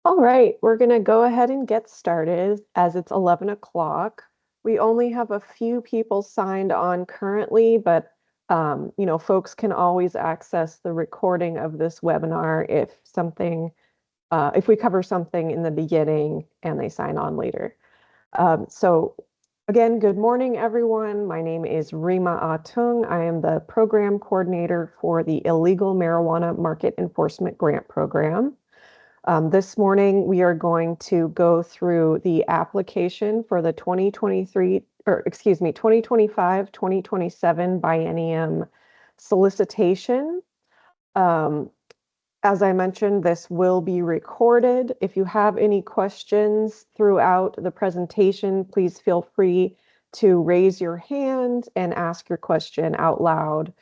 All right, we're going to go ahead and get started as it's 11 o'clock. We only have a few people signed on currently, but folks can always access the recording of this webinar if we cover something in the beginning and they sign on later. So again, good morning, everyone. My name is Rima Atung. I am the program coordinator for the Illegal Marijuana Market Enforcement Grant Program. This morning, we are going to go through the application for the 2025-2027 biennium solicitation. As I mentioned, this will be recorded. If you have any questions throughout the presentation, please feel free to raise your hand and ask your question out loud.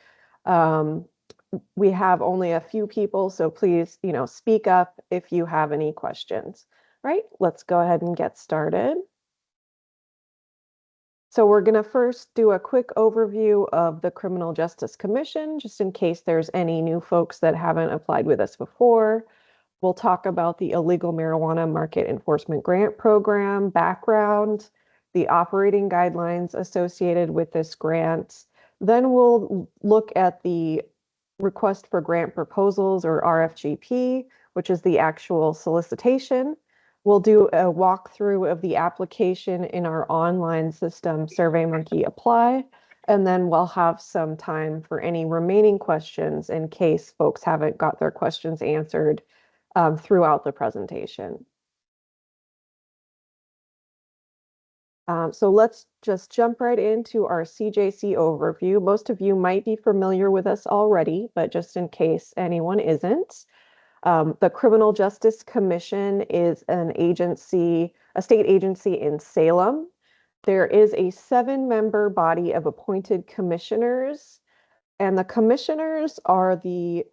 We have only a few people, so please, speak up if you have any questions. Right, let's go ahead and get started. So we're going to first do a quick overview of the Criminal Justice Commission, just in case there's any new folks that haven't applied with us before. We'll talk about the Illegal Marijuana Market Enforcement Grant Program background, the operating guidelines associated with this grant. Then we'll look at the Request for Grant Proposals, or RFGP, which is the actual solicitation. We'll do a walkthrough of the application in our online system, SurveyMonkey Apply, and then we'll have some time for any remaining questions in case folks haven't got their questions answered throughout the presentation. So let's just jump right into our CJC overview. Most of you might be familiar with us already, but just in case anyone isn't, the Criminal Justice Commission is an agency, a state agency in Salem. There is a 7-member body of appointed commissioners, and the commissioners are the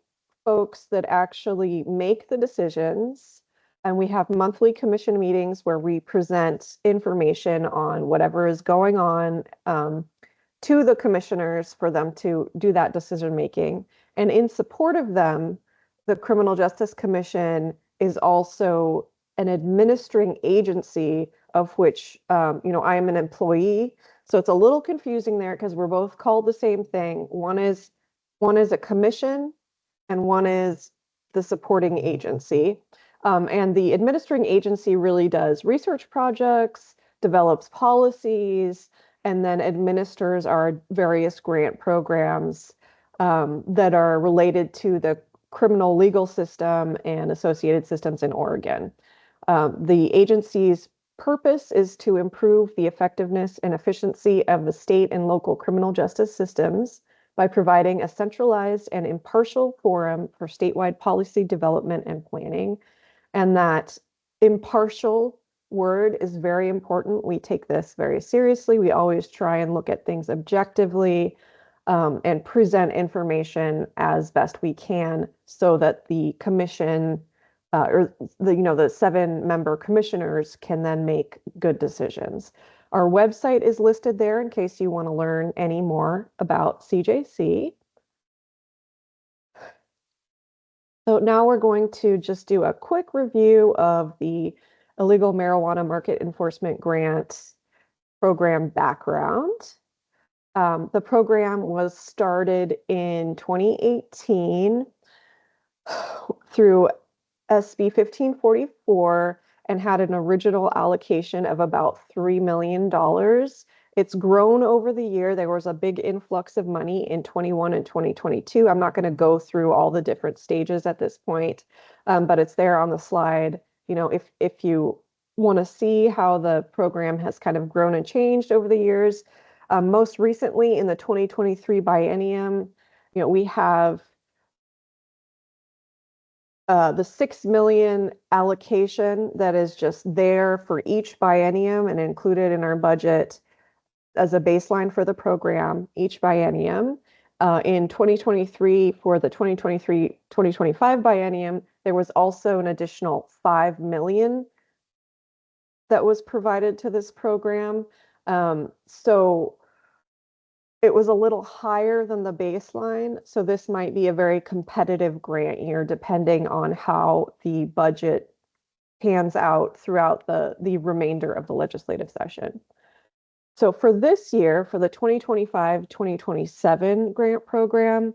folks that actually make the decisions. And we have monthly commission meetings where we present information on whatever is going on to the commissioners for them to do that decision making. And in support of them, the Criminal Justice Commission is also an administering agency of which, I am an employee. So it's a little confusing there because we're both called the same thing. One is a commission and one is the supporting agency. And the administering agency really does research projects, develops policies, and then administers our various grant programs that are related to the criminal legal system and associated systems in Oregon. The agency's purpose is to improve the effectiveness and efficiency of the state and local criminal justice systems by providing a centralized and impartial forum for statewide policy development and planning. And that impartial word is very important. We take this very seriously. We always try and look at things objectively and present information as best we can so that the commission or the 7-member commissioners can then make good decisions. Our website is listed there in case you want to learn any more about CJC. So now we're going to just do a quick review of the Illegal Marijuana Market Enforcement Grant Program background. The program was started in 2018 through SB 1544 and had an original allocation of about $3 million. It's grown over the year. There was a big influx of money in 21 and 2022. I'm not going to go through all the different stages at this point, but it's there on the slide. If you want to see how the program has kind of grown and changed over the years, most recently in the 2023 biennium, we have the $6 million allocation that is just there for each biennium and included in our budget as a baseline for the program each biennium. In 2023, for the 2023-2025 biennium, there was also an additional $5 million that was provided to this program. So it was a little higher than the baseline. So this might be a very competitive grant year, depending on how the budget pans out throughout the remainder of the legislative session. So for this year, for the 2025-2027 grant program,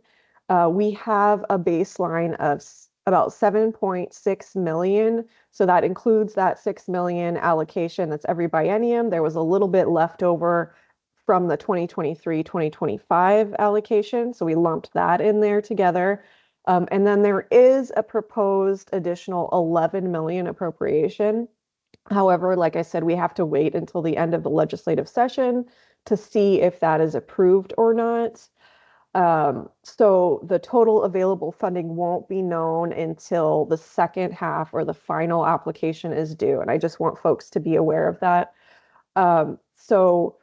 we have a baseline of about 7.6 million. So that includes that 6 million allocation that's every biennium. There was a little bit left over from the 2023-2025 allocation. So we lumped that in there together. And then there is a proposed additional 11 million appropriation. However, like I said, we have to wait until the end of the legislative session to see if that is approved or not. So the total available funding won't be known until the second half or the final application is due. And I just want folks to be aware of that. So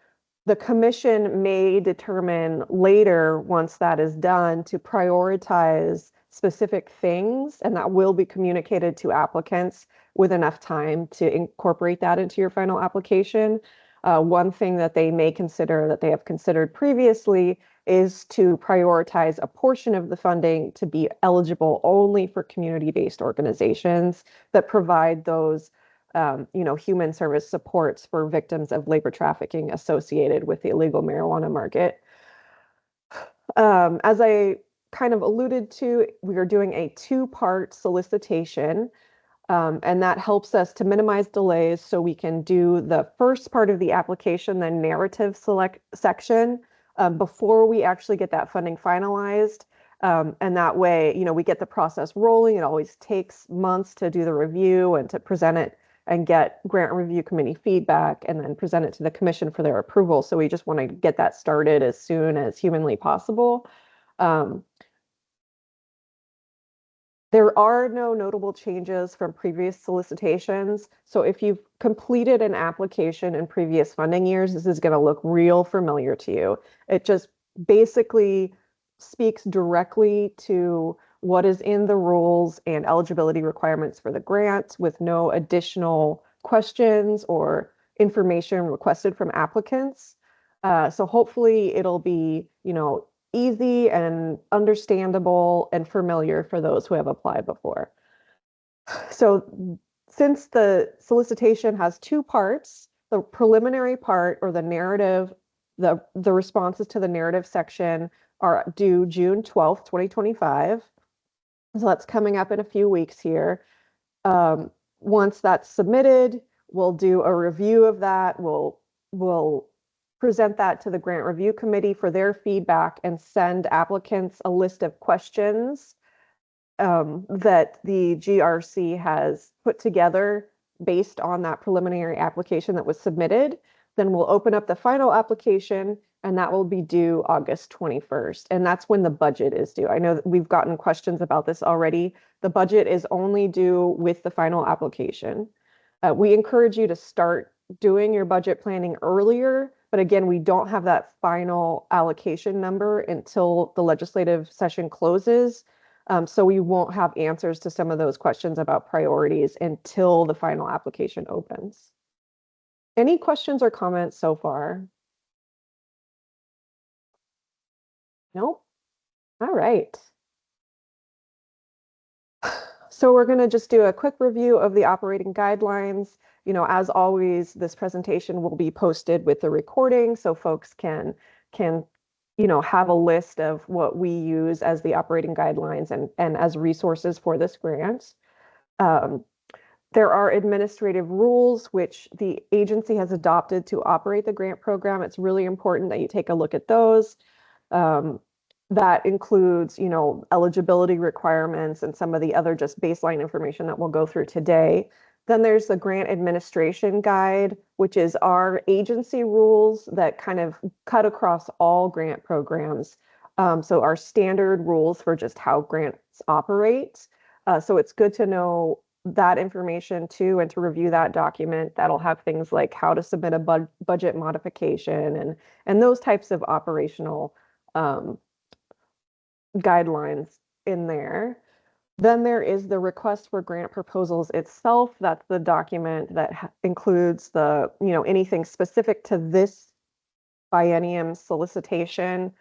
the commission may determine later, once that is done, to prioritize specific things, and that will be communicated to applicants with enough time to incorporate that into your final application. One thing that they may consider, that they have considered previously, is to prioritize a portion of the funding to be eligible only for community-based organizations that provide those human service supports for victims of labor trafficking associated with the illegal marijuana market. As I kind of alluded to, we are doing a two-part solicitation, and that helps us to minimize delays so we can do the first part of the application, the narrative select section, before we actually get that funding finalized. And that way, we get the process rolling. It always takes months to do the review and to present it and get grant review committee feedback and then present it to the commission for their approval. So we just want to get that started as soon as humanly possible. There are no notable changes from previous solicitations. So if you've completed an application in previous funding years, this is going to look real familiar to you. It just basically speaks directly to what is in the rules and eligibility requirements for the grant with no additional questions or information requested from applicants. So hopefully it'll be, easy and understandable and familiar for those who have applied before. So since the solicitation has two parts, the preliminary part or the narrative, the responses to the narrative section are due June 12th, 2025. So that's coming up in a few weeks here. Once that's submitted, we'll do a review of that. We'll present that to the grant review committee for their feedback and send applicants a list of questions that the GRC has put together based on that preliminary application that was submitted. Then we'll open up the final application, and that will be due August 21st. And that's when the budget is due. I know that we've gotten questions about this already. The budget is only due with the final application. We encourage you to start doing your budget planning earlier, but again, we don't have that final allocation number until the legislative session closes. So we won't have answers to some of those questions about priorities until the final application opens. Any questions or comments so far? Nope. All right. So we're going to just do a quick review of the operating guidelines. As always, this presentation will be posted with the recording so folks can have a list of what we use as the operating guidelines and as resources for this grant. There are administrative rules which the agency has adopted to operate the grant program. It's really important that you take a look at those. That includes, eligibility requirements and some of the other just baseline information that we'll go through today. Then there's the grant administration guide, which is our agency rules that kind of cut across all grant programs. So our standard rules for just how grants operate. So it's good to know that information too, and to review that document. That'll have things like how to submit a budget modification and those types of operational guidelines in there. Then there is the request for grant proposals itself. That's the document that includes the, anything specific to this biennium solicitation,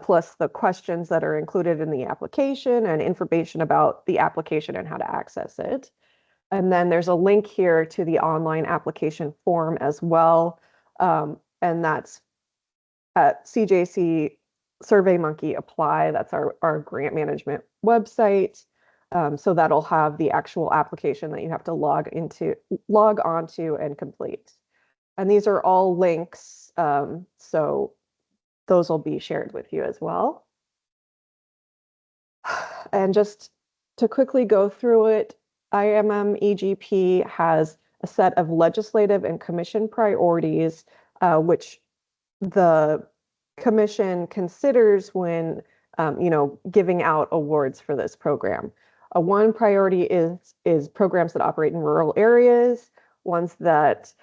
plus the questions that are included in the application and information about the application and how to access it. And then there's a link here to the online application form as well. And that's at CJC SurveyMonkey Apply. That's our grant management website. So that'll have the actual application that you have to log onto and complete. And these are all links, so those will be shared with you as well. And just to quickly go through it, IMM-EGP has a set of legislative and commission priorities, which the commission considers when giving out awards for this program. One priority is programs that operate in rural areas, ones that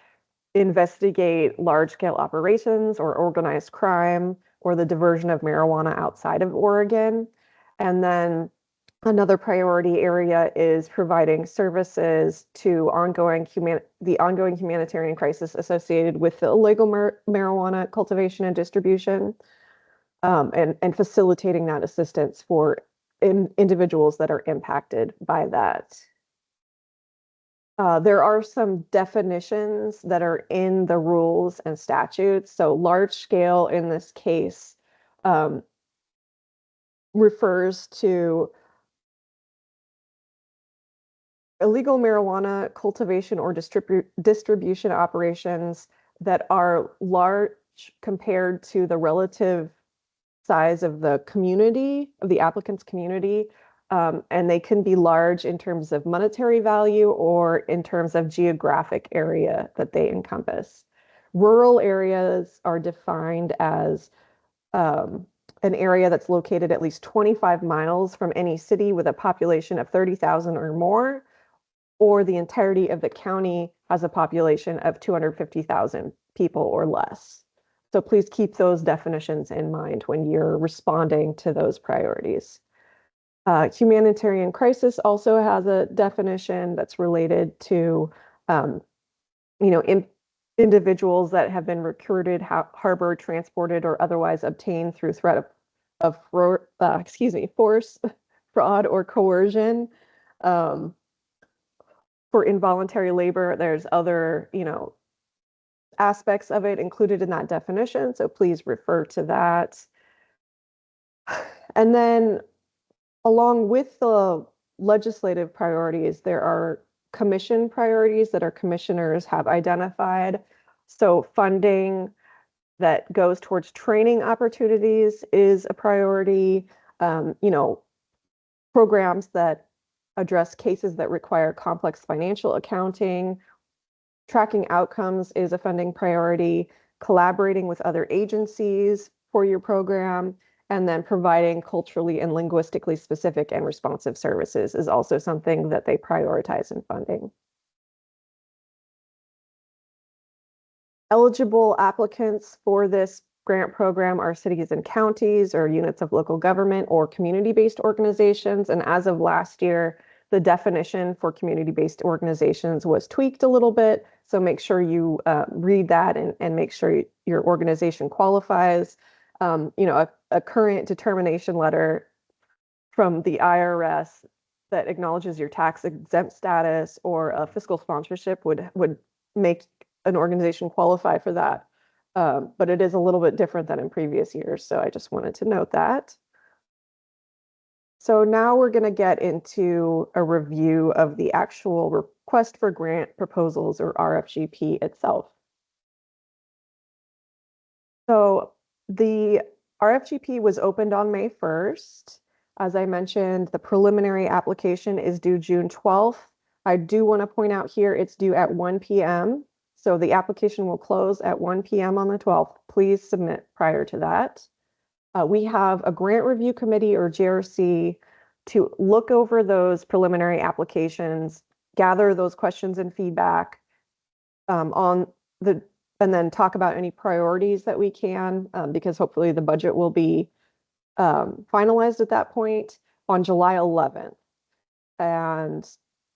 investigate large-scale operations or organized crime or the diversion of marijuana outside of Oregon. And then another priority area is providing services to the ongoing humanitarian crisis associated with the illegal marijuana cultivation and distribution, and facilitating that assistance for individuals that are impacted by that. There are some definitions that are in the rules and statutes. So large scale in this case refers to illegal marijuana cultivation or distribution operations that are large compared to the relative size of the community, of the applicant's community. And they can be large in terms of monetary value or in terms of geographic area that they encompass. Rural areas are defined as an area that's located at least 25 miles from any city with a population of 30,000 or more, or the entirety of the county has a population of 250,000 people or less. So please keep those definitions in mind when you're responding to those priorities. Humanitarian crisis also has a definition that's related to, individuals that have been recruited, harbored, transported, or otherwise obtained through threat of force, fraud, or coercion. For involuntary labor, there's other, aspects of it included in that definition, so please refer to that. And then along with the legislative priorities, there are commission priorities that our commissioners have identified. So funding that goes towards training opportunities is a priority. Programs that address cases that require complex financial accounting. Tracking outcomes is a funding priority. Collaborating with other agencies for your program, and then providing culturally and linguistically specific and responsive services is also something that they prioritize in funding. Eligible applicants for this grant program are cities and counties or units of local government or community-based organizations. And as of last year, the definition for community-based organizations was tweaked a little bit. So make sure you read that and make sure your organization qualifies. A current determination letter from the IRS that acknowledges your tax exempt status or a fiscal sponsorship would make an organization qualify for that. But it is a little bit different than in previous years. So I just wanted to note that. So now we're going to get into a review of the actual request for grant proposals, or RFGP itself. So the RFGP was opened on May 1st. As I mentioned, the preliminary application is due June 12th. I do want to point out here it's due at 1 p.m. So the application will close at 1 p.m. on the 12th. Please submit prior to that. We have a grant review committee, or GRC, to look over those preliminary applications, gather those questions and feedback and then talk about any priorities that we can, because hopefully the budget will be finalized at that point on July 11th. And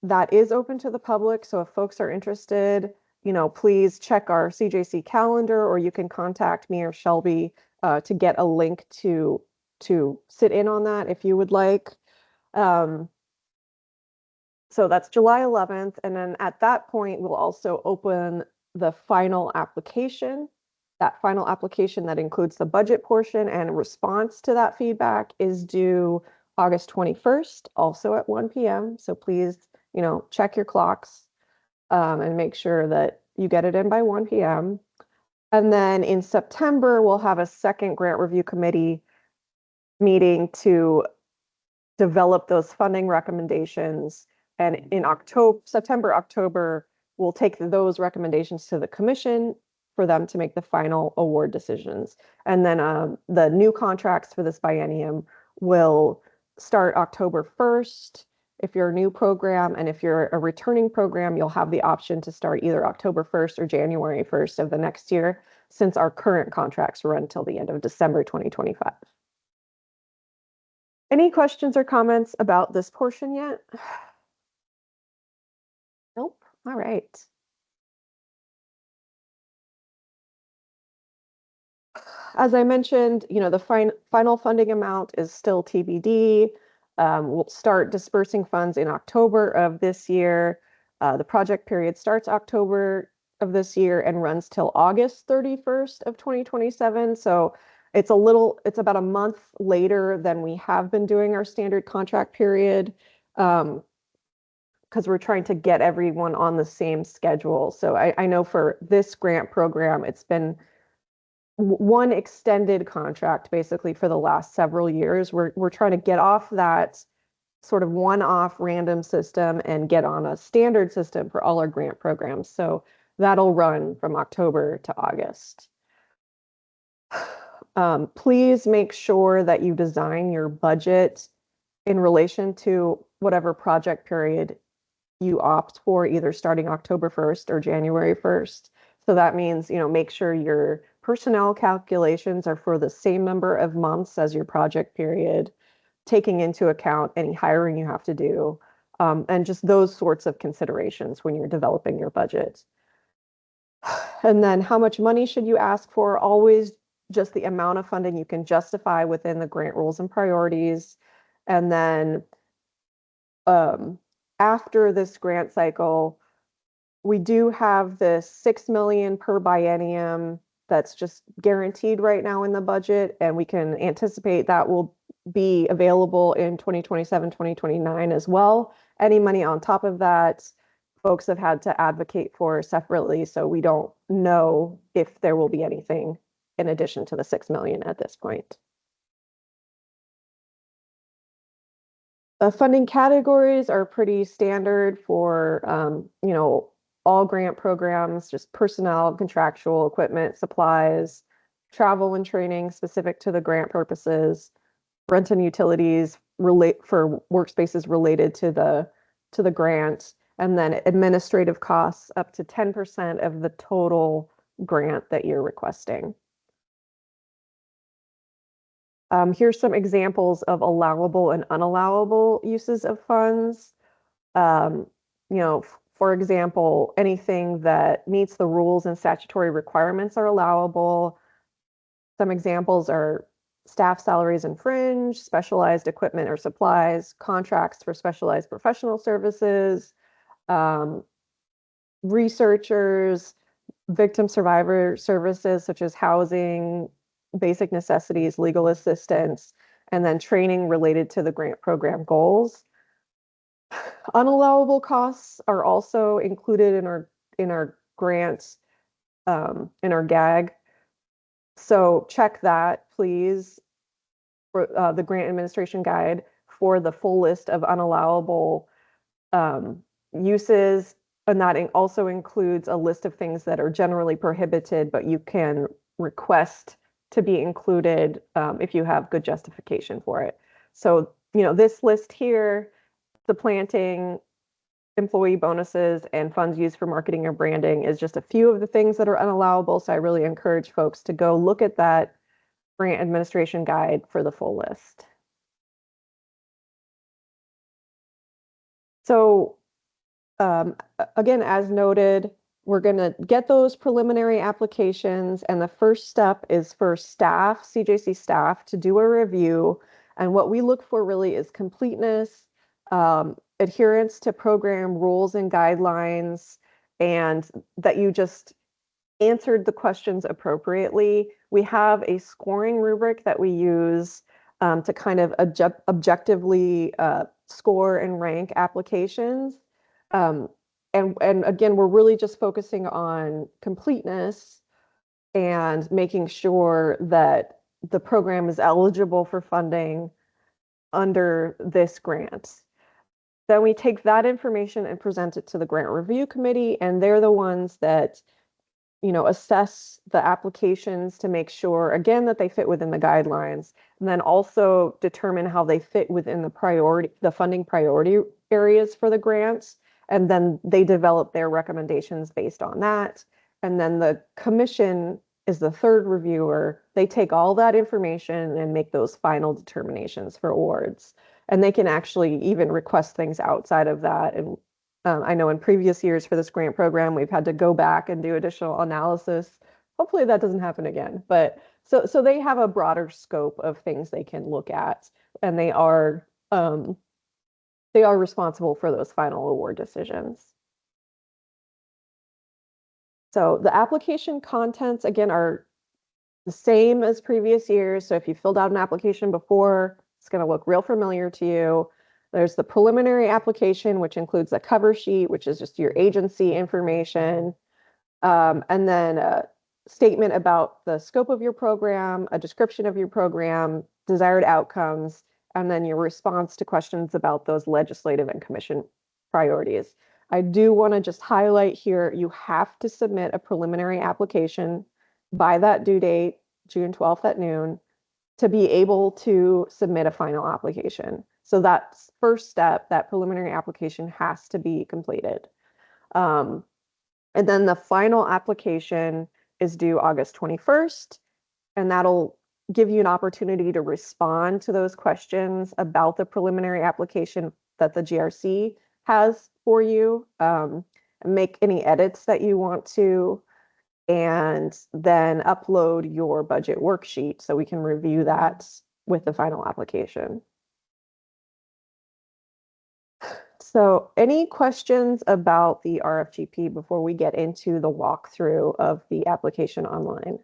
that is open to the public. So if folks are interested, please check our CJC calendar, or you can contact me or Shelby to get a link to sit in on that if you would like. So that's July 11th. And then at that point, we'll also open the final application. That final application that includes the budget portion and response to that feedback is due August 21st, also at 1 p.m. So please, check your clocks and make sure that you get it in by 1 p.m. And then in September, we'll have a second grant review committee meeting to develop those funding recommendations. And in September, October, we'll take those recommendations to the commission for them to make the final award decisions. And then the new contracts for this biennium will start October 1st if you're a new program, and if you're a returning program, you'll have the option to start either October 1st or January 1st of the next year, since our current contracts run until the end of December 2025. Any questions or comments about this portion yet? Nope. All right. As I mentioned, the final funding amount is still TBD. We'll start dispersing funds in October of this year. The project period starts October of this year and runs till August 31st of 2027. So it's about a month later than we have been doing our standard contract period, because we're trying to get everyone on the same schedule. So I know for this grant program, it's been one extended contract basically for the last several years. We're trying to get off that sort of one-off random system and get on a standard system for all our grant programs. So that'll run from October to August. Please make sure that you design your budget in relation to whatever project period you opt for, either starting October 1st or January 1st. So that means, make sure your personnel calculations are for the same number of months as your project period, taking into account any hiring you have to do, and just those sorts of considerations when you're developing your budget. And then how much money should you ask for? Always just the amount of funding you can justify within the grant rules and priorities. And then after this grant cycle, we do have the 6 million per biennium that's just guaranteed right now in the budget, and we can anticipate that will be available in 2027, 2029 as well. Any money on top of that, folks have had to advocate for separately, so we don't know if there will be anything in addition to the 6 million at this point. Funding categories are pretty standard for, all grant programs, just personnel, contractual, equipment, supplies, travel and training specific to the grant purposes, rent and utilities for workspaces related to the grant, and then administrative costs up to 10% of the total grant that you're requesting. Here's some examples of allowable and unallowable uses of funds. For example, anything that meets the rules and statutory requirements are allowable. Some examples are staff salaries and fringe, specialized equipment or supplies, contracts for specialized professional services, researchers, victim survivor services such as housing, basic necessities, legal assistance, and then training related to the grant program goals. Unallowable costs are also included in our grants, in our GAG. So check that, please, for the grant administration guide for the full list of unallowable uses. And that also includes a list of things that are generally prohibited, but you can request to be included if you have good justification for it. So, this list here, supplanting, employee bonuses, and funds used for marketing or branding is just a few of the things that are unallowable. So I really encourage folks to go look at that grant administration guide for the full list. So again, as noted, we're going to get those preliminary applications, and the first step is for staff, CJC staff, to do a review. And what we look for really is completeness, adherence to program rules and guidelines, and that you just answered the questions appropriately. We have a scoring rubric that we use to kind of objectively score and rank applications. Um, and again, we're really just focusing on completeness and making sure that the program is eligible for funding under this grant. Then we take that information and present it to the grant review committee, and they're the ones that assess the applications to make sure, again, that they fit within the guidelines, and then also determine how they fit within the funding priority areas for the grants. And then they develop their recommendations based on that. And then the commission is the third reviewer. They take all that information and make those final determinations for awards. And they can actually even request things outside of that. And I know in previous years for this grant program, we've had to go back and do additional analysis. Hopefully that doesn't happen again. But so they have a broader scope of things they can look at, and they are responsible for those final award decisions. So the application contents, again, are the same as previous years. So if you filled out an application before, it's going to look real familiar to you. There's the preliminary application, which includes a cover sheet, which is just your agency information, and then a statement about the scope of your program, a description of your program, desired outcomes, and then your response to questions about those legislative and commission priorities. I do want to just highlight here, you have to submit a preliminary application by that due date, June 12th at noon, to be able to submit a final application. So that's first step, that preliminary application has to be completed. And then the final application is due August 21st, and that'll give you an opportunity to respond to those questions about the preliminary application that the GRC has for you, make any edits that you want to, and then upload your budget worksheet so we can review that with the final application. So any questions about the RFGP before we get into the walkthrough of the application online?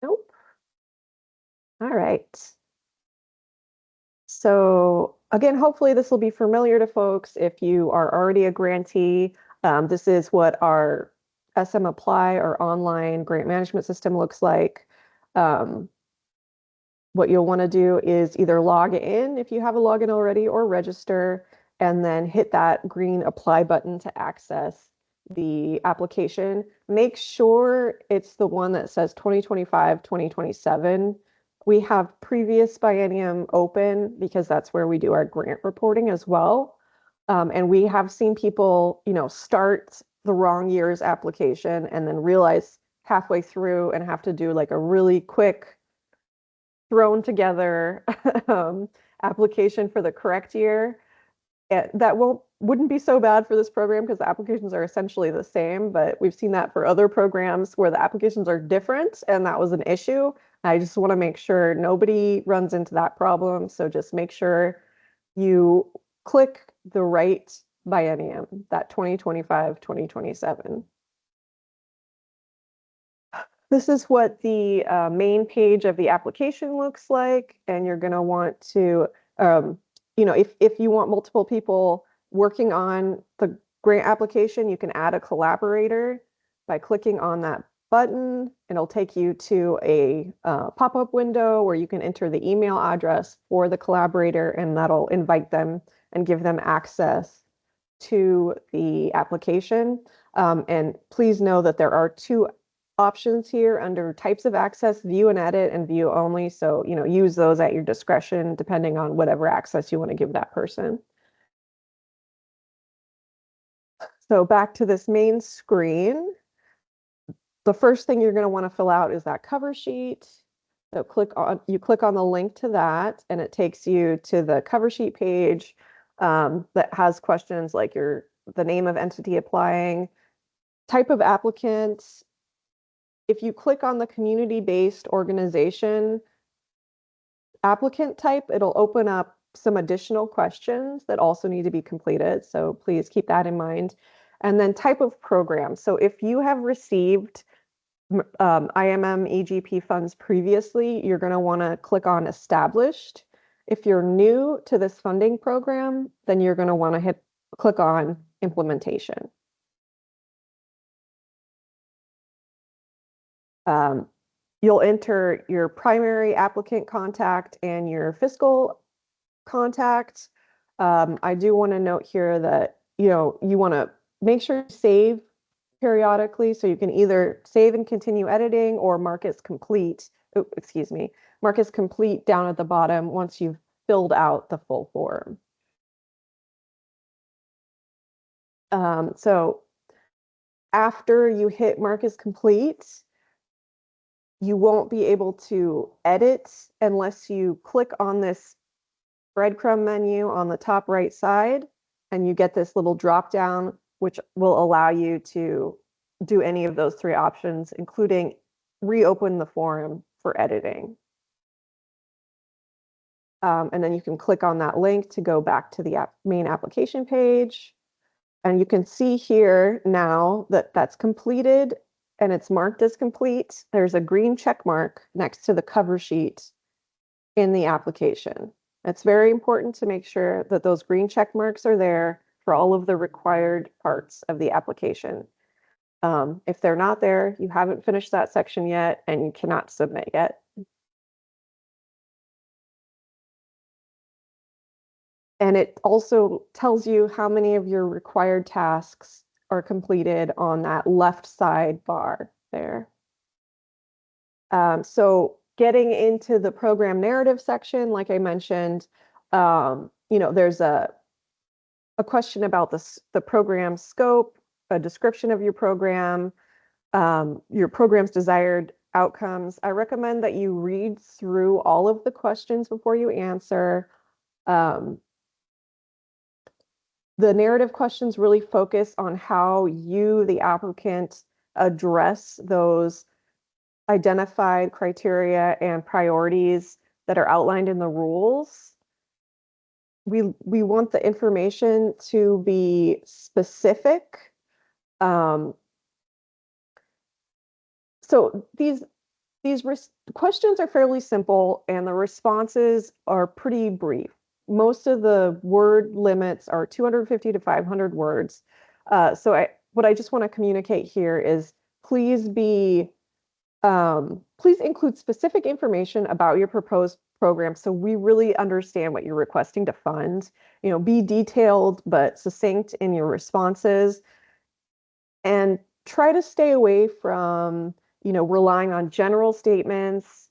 Nope. All right. So again, hopefully this will be familiar to folks. If you are already a grantee, this is what our SM Apply, our online grant management system, looks like. What you'll want to do is either log in if you have a login already, or register, and then hit that green apply button to access the application. Make sure it's the one that says 2025, 2027. We have previous biennium open because that's where we do our grant reporting as well. And we have seen people, start the wrong year's application and then realize halfway through and have to do like a really quick thrown together application for the correct year. That wouldn't be so bad for this program because the applications are essentially the same, but we've seen that for other programs where the applications are different, and that was an issue. I just want to make sure nobody runs into that problem. So just make sure you click the right biennium, that 2025, 2027. This is what the main page of the application looks like, and you're going to want to, if you want multiple people working on the grant application, you can add a collaborator by clicking on that button. It'll take you to a pop-up window where you can enter the email address for the collaborator, and that'll invite them and give them access to the application. And please know that there are two options here under types of access: view and edit and view only. So, use those at your discretion depending on whatever access you want to give that person. So back to this main screen, the first thing you're going to want to fill out is that cover sheet. So you click on the link to that, and it takes you to the cover sheet page that has questions like the name of entity applying, type of applicant. If you click on the community-based organization applicant type, it'll open up some additional questions that also need to be completed. So please keep that in mind. And then type of program. So if you have received IMM EGP funds previously, you're going to want to click on established. If you're new to this funding program, then you're going to want to click on implementation. You'll enter your primary applicant contact and your fiscal contact. I do want to note here that, you want to make sure you save periodically, so you can either save and continue editing or mark as complete. Oh, excuse me, mark as complete down at the bottom once you've filled out the full form. So after you hit mark as complete, you won't be able to edit unless you click on this breadcrumb menu on the top right side, and you get this little drop down, which will allow you to do any of those three options, including reopen the form for editing. And then you can click on that link to go back to the main application page. And you can see here now that that's completed and it's marked as complete. There's a green check mark next to the cover sheet in the application. It's very important to make sure that those green check marks are there for all of the required parts of the application. If they're not there, you haven't finished that section yet and you cannot submit yet. And it also tells you how many of your required tasks are completed on that left side bar there. So getting into the program narrative section, like I mentioned, there's a question about the program scope, a description of your program's desired outcomes. I recommend that you read through all of the questions before you answer. The narrative questions really focus on how you, the applicant, address those identified criteria and priorities that are outlined in the rules. We want the information to be specific. So these questions are fairly simple and the responses are pretty brief. Most of the word limits are 250 to 500 words. What I just want to communicate here is please include specific information about your proposed program so we really understand what you're requesting to fund. Be detailed but succinct in your responses, and try to stay away from relying on general statements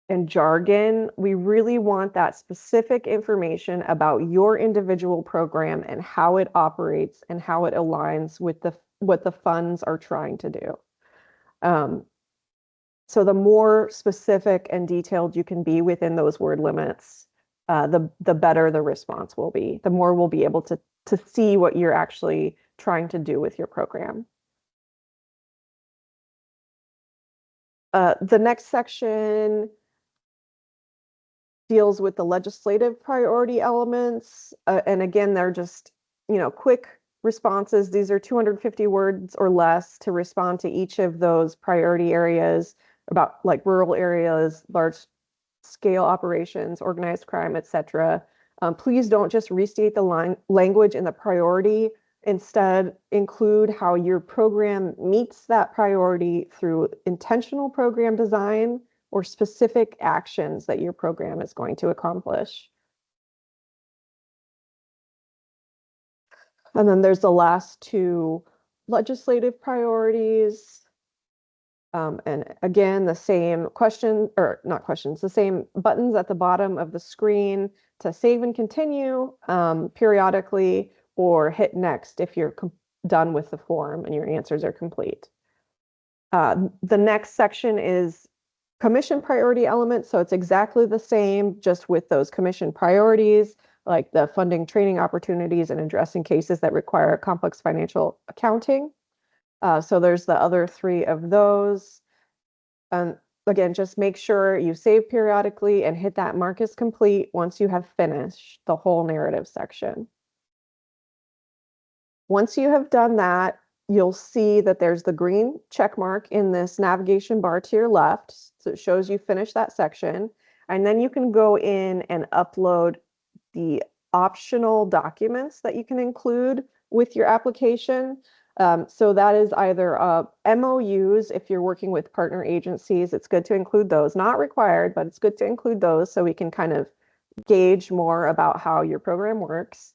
and jargon. We really want that specific information about your individual program and how it operates and how it aligns with what the funds are trying to do. So the more specific and detailed you can be within those word limits, the better the response will be. The more we'll be able to see what you're actually trying to do with your program. The next section deals with the legislative priority elements. And again, they're just, quick responses. These are 250 words or less to respond to each of those priority areas about like rural areas, large scale operations, organized crime, etc. Please don't just restate the language in the priority. Instead, include how your program meets that priority through intentional program design or specific actions that your program is going to accomplish. And then there's the last two legislative priorities. And again, the same the same buttons at the bottom of the screen to save and continue periodically, or hit next if you're done with the form and your answers are complete. The next section is commission priority elements. So it's exactly the same, just with those commission priorities, like the funding training opportunities and addressing cases that require complex financial accounting. So there's the other three of those. And again, just make sure you save periodically and hit that mark as complete once you have finished the whole narrative section. Once you have done that, you'll see that there's the green check mark in this navigation bar to your left. So it shows you finished that section. And then you can go in and upload the optional documents that you can include with your application. So that is either MOUs, if you're working with partner agencies, it's good to include those. Not required, but it's good to include those so we can kind of gauge more about how your program works.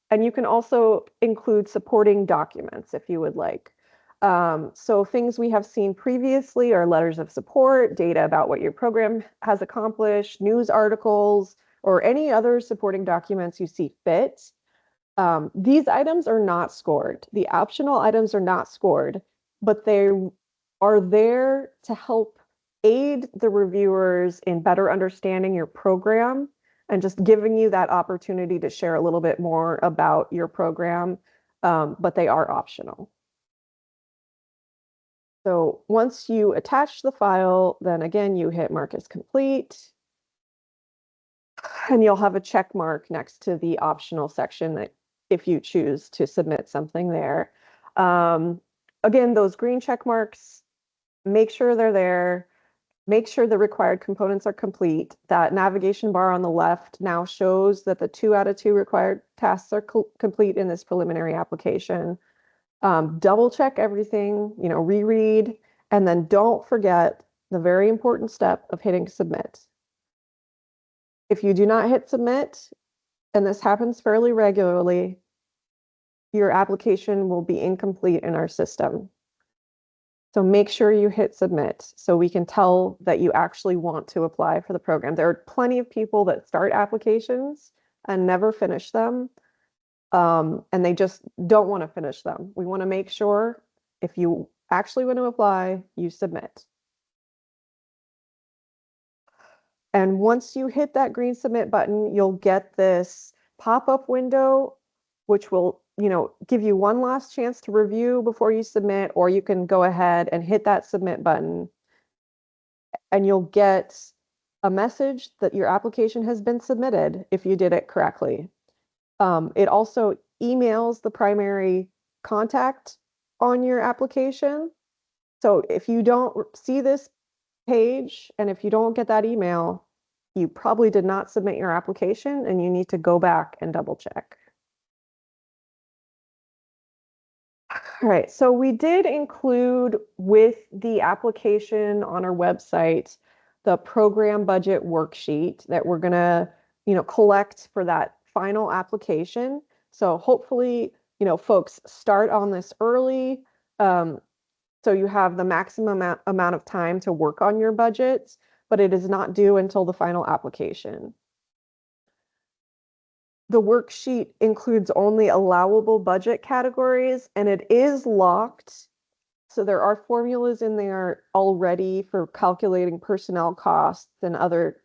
And you can also include supporting documents if you would like. So things we have seen previously are letters of support, data about what your program has accomplished, news articles, or any other supporting documents you see fit. These items are not scored. The optional items are not scored, but they are there to help aid the reviewers in better understanding your program and just giving you that opportunity to share a little bit more about your program, but they are optional. So once you attach the file, then again, you hit mark as complete, and you'll have a check mark next to the optional section that if you choose to submit something there. Again, those green check marks, make sure they're there. Make sure the required components are complete. That navigation bar on the left now shows that the 2 out of 2 required tasks are complete in this preliminary application. Double check everything, reread, and then don't forget the very important step of hitting submit. If you do not hit submit, and this happens fairly regularly, your application will be incomplete in our system. So make sure you hit submit so we can tell that you actually want to apply for the program. There are plenty of people that start applications and never finish them, and they just don't want to finish them. We want to make sure if you actually want to apply, you submit. And once you hit that green submit button, you'll get this pop-up window, which will, give you one last chance to review before you submit, or you can go ahead and hit that submit button. And you'll get a message that your application has been submitted if you did it correctly. It also emails the primary contact on your application. So if you don't see this page and if you don't get that email, you probably did not submit your application and you need to go back and double check. All right, so we did include with the application on our website the program budget worksheet that we're gonna, collect for that final application. So hopefully, folks start on this early, so you have the maximum amount of time to work on your budget, but it is not due until the final application. The worksheet includes only allowable budget categories, and it is locked. So there are formulas in there already for calculating personnel costs and other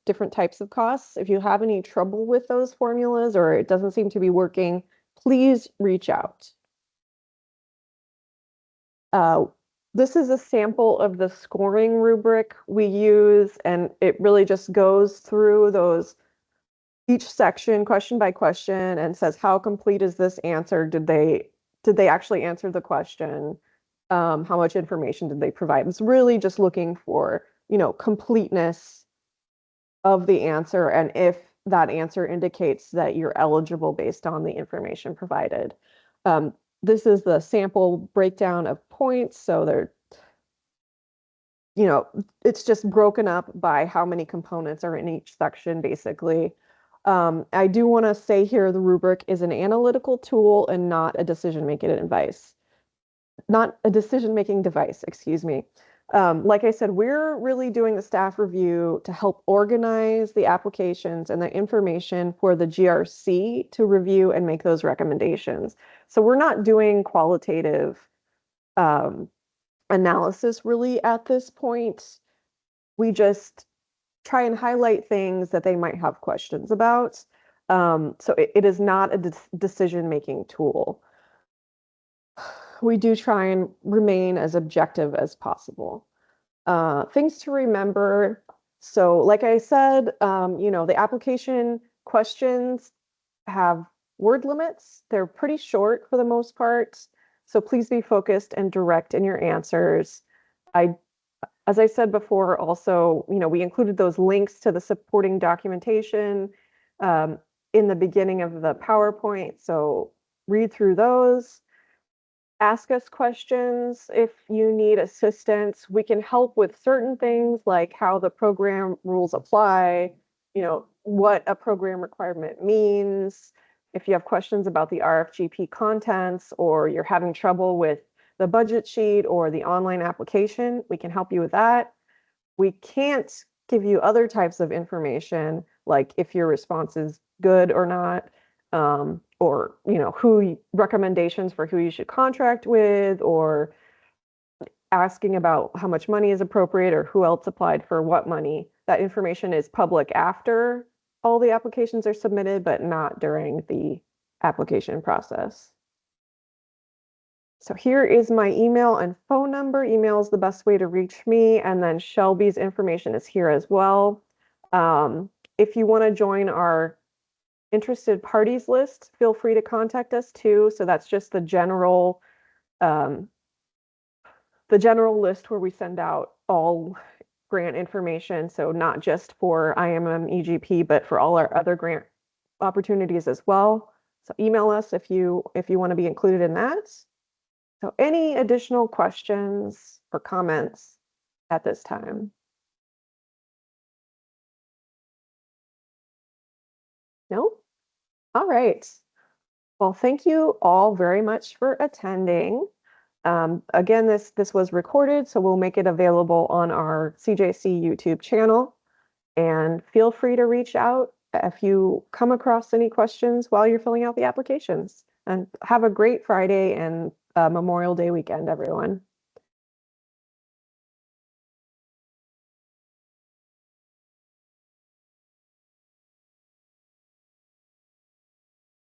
different types of costs. If you have any trouble with those formulas or it doesn't seem to be working, please reach out. This is a sample of the scoring rubric we use, and it really just goes through each section question by question and says how complete is this answer? Did they actually answer the question? How much information did they provide? It's really just looking for, completeness of the answer and if that answer indicates that you're eligible based on the information provided. This is the sample breakdown of points. So they're, it's just broken up by how many components are in each section, basically. I do want to say here the rubric is an analytical tool and not a decision-making device. Excuse me. Like I said, we're really doing the staff review to help organize the applications and the information for the GRC to review and make those recommendations. So we're not doing qualitative analysis really at this point. We just try and highlight things that they might have questions about. So it is not a decision-making tool. We do try and remain as objective as possible. Things to remember. So like I said, the application questions have word limits. They're pretty short for the most part. So please be focused and direct in your answers. As I said before, also, we included those links to the supporting documentation in the beginning of the PowerPoint. So read through those. Ask us questions if you need assistance. We can help with certain things like how the program rules apply, what a program requirement means. If you have questions about the RFGP contents or you're having trouble with the budget sheet or the online application, we can help you with that. We can't give you other types of information, like if your response is good or not, or recommendations for who you should contract with, or asking about how much money is appropriate or who else applied for what money. That information is public after all the applications are submitted, but not during the application process. So here is my email and phone number. Email is the best way to reach me, and then Shelby's information is here as well. If you want to join our interested parties list, feel free to contact us too. So that's just the general list where we send out all grant information. So not just for IMM EGP, but for all our other grant opportunities as well. So email us if you want to be included in that. So any additional questions or comments at this time? No? All right. Well, thank you all very much for attending. Again, this was recorded, so we'll make it available on our CJC YouTube channel. And feel free to reach out if you come across any questions while you're filling out the applications. And have a great Friday and Memorial Day weekend, everyone.